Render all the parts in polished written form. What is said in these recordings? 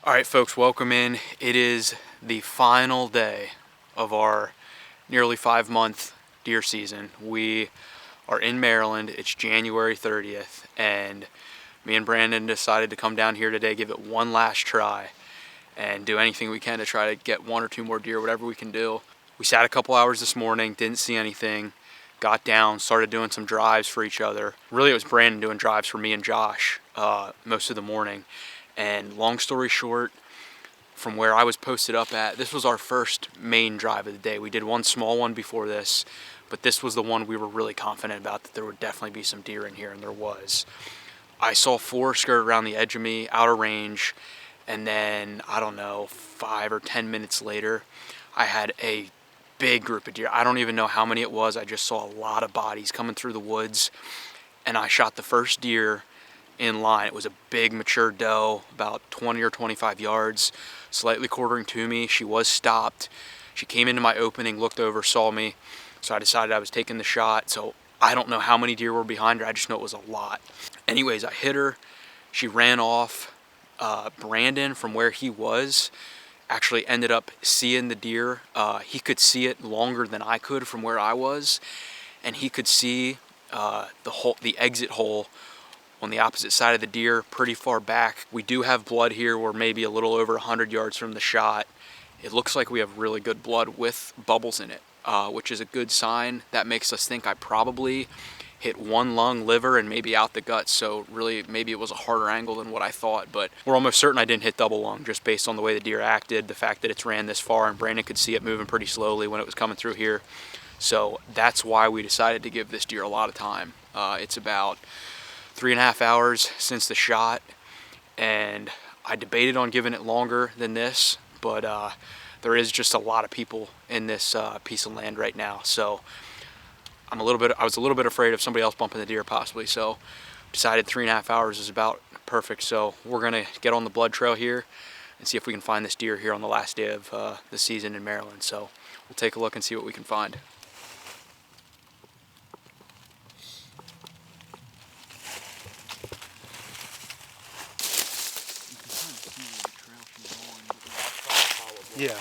All right, folks, welcome in. It is the final day of our nearly 5-month deer season. We are in Maryland. It's January 30th, and me and Brandon decided to come down here today, give it one last try, and do anything we can to try to get 1 or 2 more deer, whatever we can do. We sat a couple hours this morning, didn't see anything, got down, started doing some drives for each other. Really, it was Brandon doing drives for me and Josh most of the morning. And long story short, from where I was posted up at, this was our first main drive of the day. We did one small one before this, but this was the one we were really confident about, that there would definitely be some deer in here, and there was. I saw 4 skirt around the edge of me, out of range, and then, I don't know, 5 or 10 minutes later, I had a big group of deer. I don't even know how many it was. I just saw a lot of bodies coming through the woods, and I shot the first deer in line. It was a big mature doe, about 20 or 25 yards, slightly quartering to me. She was stopped. She came into my opening, looked over, saw me, so I decided I was taking the shot. So I don't know how many deer were behind her. I just know it was a lot. Anyways, I hit her. She ran off. Brandon, from where he was, actually ended up seeing the deer. He could see it longer than I could from where I was, and he could see the exit hole on the opposite side of the deer, pretty far back. We do have blood here. We're maybe a little over 100 yards from the shot. It looks like we have really good blood with bubbles in it, which is a good sign. That makes us think I probably hit one lung, liver, and maybe out the gut. So really, maybe it was a harder angle than what I thought, but we're almost certain I didn't hit double lung, just based on the way the deer acted, the fact that it's ran this far, and Brandon could see it moving pretty slowly when it was coming through here. So that's why we decided to give this deer a lot of time. It's about 3.5 hours since the shot, and I debated on giving it longer than this, but there is just a lot of people in this piece of land right now. So I was a little bit afraid of somebody else bumping the deer possibly, so decided 3.5 hours is about perfect. So we're gonna get on the blood trail here and see if we can find this deer here on the last day of the season in Maryland. So we'll take a look and see what we can find. Yeah.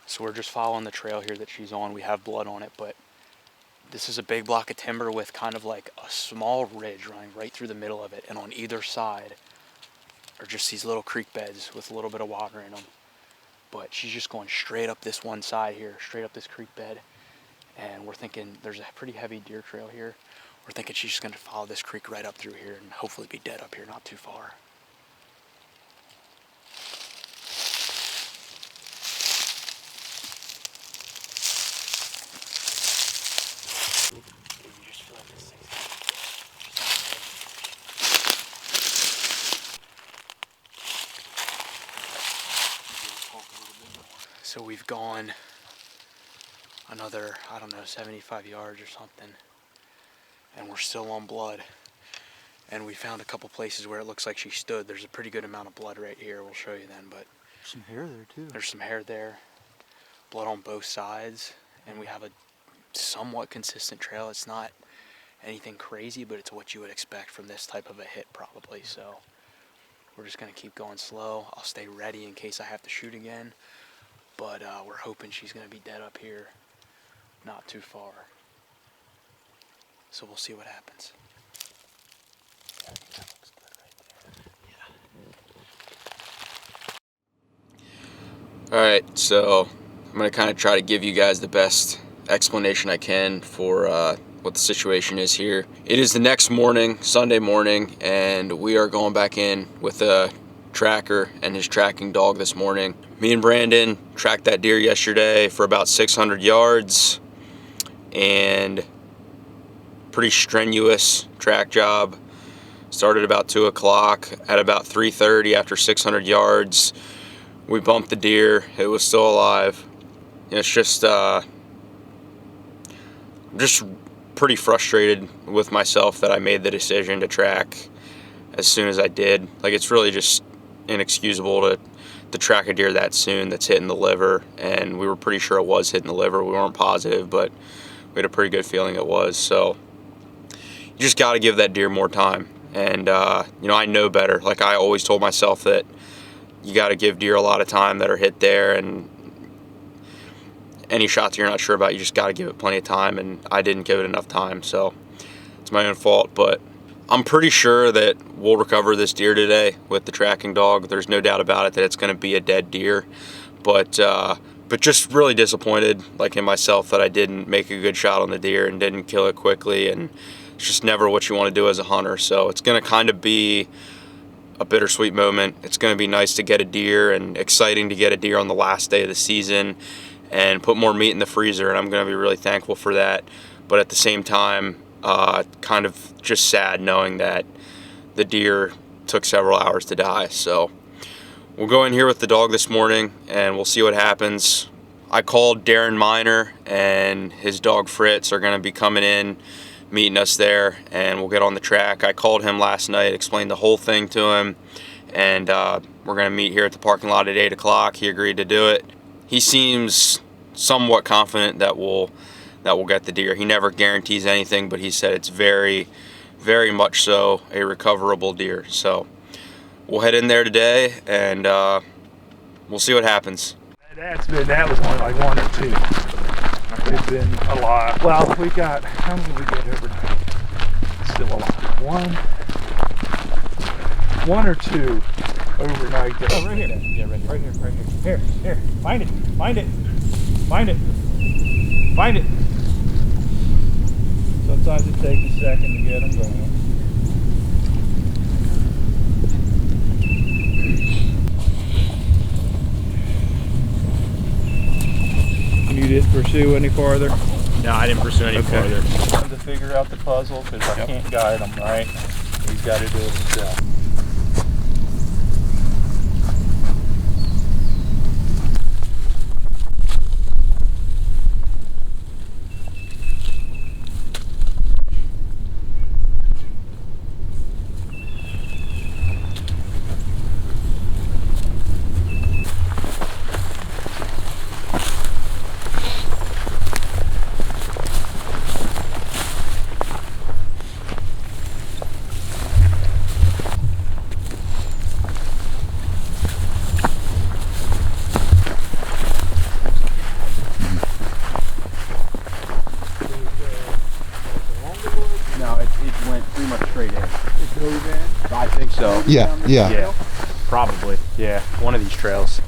So we're just following the trail here that she's on. We have blood on it, but this is a big block of timber with kind of like a small ridge running right through the middle of it, and on either side are just these little creek beds with a little bit of water in them. But she's just going straight up this one side here, straight up this creek bed, and we're thinking there's a pretty heavy deer trail here. We're thinking she's just going to follow this creek right up through here and hopefully be dead up here, not too far. So we've gone another, I don't know, 75 yards or something, and we're still on blood. And we found a couple places where it looks like she stood. There's a pretty good amount of blood right here. We'll show you then, but some hair there too. There's some hair there, blood on both sides, and we have a somewhat consistent trail. It's not anything crazy, but it's what you would expect from this type of a hit probably. So we're just gonna keep going slow. I'll stay ready in case I have to shoot again, but we're hoping she's gonna be dead up here, not too far. So we'll see what happens. Yeah, I think that looks good right there. Yeah. All right, so I'm gonna kind of try to give you guys the best explanation I can for what the situation is here. It is the next morning, Sunday morning, and we are going back in with a tracker and his tracking dog this morning. Me and Brandon tracked that deer yesterday for about 600 yards, and pretty strenuous track job. Started about 2 o'clock. At about 3:30, after 600 yards, we bumped the deer. It was still alive. It's just pretty frustrated with myself that I made the decision to track as soon as I did. Like, it's really just inexcusable to track a deer that soon that's hitting the liver, and we were pretty sure it was hitting the liver. We weren't positive, but we had a pretty good feeling it was. So you just got to give that deer more time. And you know, I know better. Like, I always told myself that you got to give deer a lot of time that are hit there, and any shots you're not sure about, you just got to give it plenty of time, and I didn't give it enough time, so it's my own fault. But I'm pretty sure that we'll recover this deer today with the tracking dog. There's no doubt about it that it's going to be a dead deer, but just really disappointed, like, in myself, that I didn't make a good shot on the deer and didn't kill it quickly, and it's just never what you want to do as a hunter. So it's going to kind of be a bittersweet moment. It's going to be nice to get a deer, and exciting to get a deer on the last day of the season and put more meat in the freezer, and I'm going to be really thankful for that. But at the same time, kind of just sad knowing that the deer took several hours to die. So we'll go in here with the dog this morning, and we'll see what happens. I called Darren Miner, and his dog Fritz are going to be coming in, meeting us there, and we'll get on the track. I called him last night, explained the whole thing to him, and we're going to meet here at the parking lot at 8 o'clock. He agreed to do it. He seems somewhat confident that we'll get the deer. He never guarantees anything, but he said it's very, very much so a recoverable deer. So we'll head in there today, and we'll see what happens. That was only like 1 or 2. It's been a lot. Well, we got, how many did we get overnight? Still a lot. One or 2 overnight. Oh, right here. Yeah, right here. Right here, right here. Here. Find it. Find it. Find it. Find it. Sometimes it takes a second to get them going. You didn't pursue any farther? No, I didn't pursue any farther. To figure out the puzzle, because I can't guide him, right? He's got to do it himself. I think so. Yeah. Probably. Yeah, one of these trails.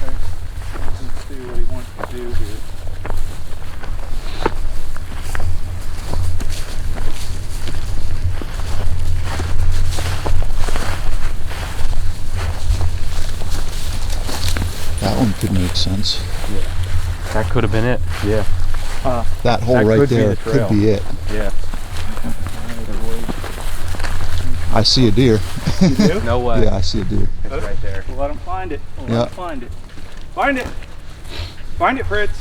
Okay. Let's see what he wants to do here. That one could make sense. Yeah. That could have been it. Yeah. That hole That right could be there the trail. could be it. Yeah. I see a deer. You do? No way. Yeah, I see a deer. It's right there. We'll let him find it. We'll Yeah. let him find it. Find it. Find it, Fritz.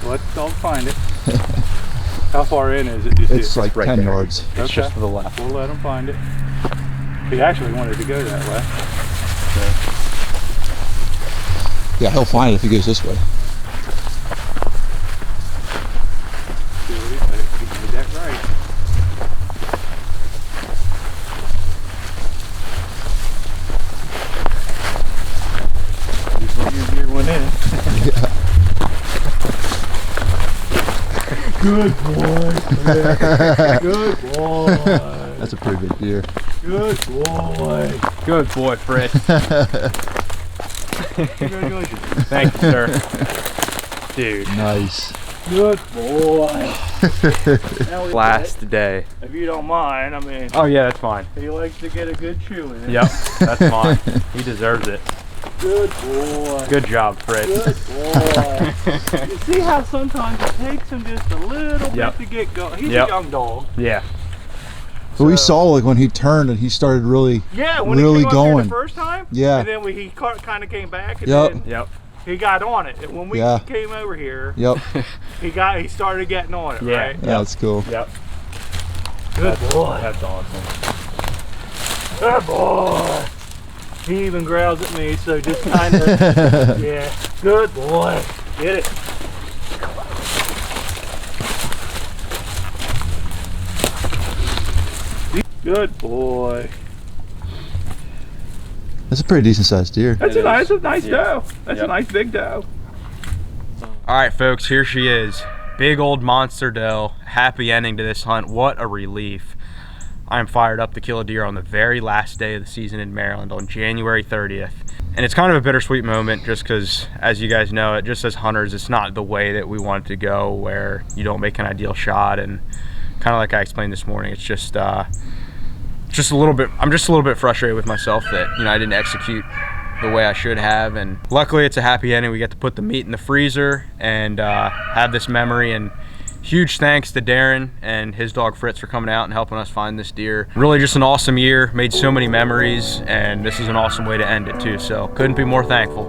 Let the dog find it. How far in is it? Do you see It's it? like right 10 there. yards. It's Okay. just to the left. We'll let him find it. He actually wanted to go that way. Yeah, he'll find it if he goes this way. See what he said. He made that right. Your deer went in. Yeah. Good boy. Good boy. That's a pretty big deer. Good boy. Good boy, Fritz. Congratulations. Thank you, sir. Dude. Nice. Good boy. Now we Last day. if you don't mind, I mean, Oh yeah, that's fine. he likes to get a good chew in. Yep, that's fine. He deserves it. Good boy. Good job, Fritz. Good boy. You see how sometimes it takes him just a little Yep. bit to get going. He's Yep. a young dog. Yeah. But we saw like when he turned and he started really, Yeah, when really he came up here going. the first time. Yeah. And then he kind of came back, and Yep. then Yep. he got on it. And when we Yeah. came over here, Yep. he started getting on it. Yeah. Right? Yeah, that's cool. Yep. Good boy. That's awesome. Good boy. He even growls at me, so just kind of, yeah. Good boy. Get it. Good boy. That's a pretty decent sized deer. That's a nice doe. That's Yep. a nice big doe. All right, folks, here she is. Big old monster doe. Happy ending to this hunt. What a relief. I am fired up to kill a deer on the very last day of the season in Maryland on January 30th. And it's kind of a bittersweet moment just because, as you guys know, just as hunters, it's not the way that we want it to go, where you don't make an ideal shot. And kind of like I explained this morning, it's just a little bit, I'm just a little bit frustrated with myself that, I didn't execute the way I should have. And luckily it's a happy ending. We get to put the meat in the freezer and have this memory. And huge thanks to Darren and his dog Fritz for coming out and helping us find this deer. Really just an awesome year, made so many memories, and this is an awesome way to end it too. So couldn't be more thankful.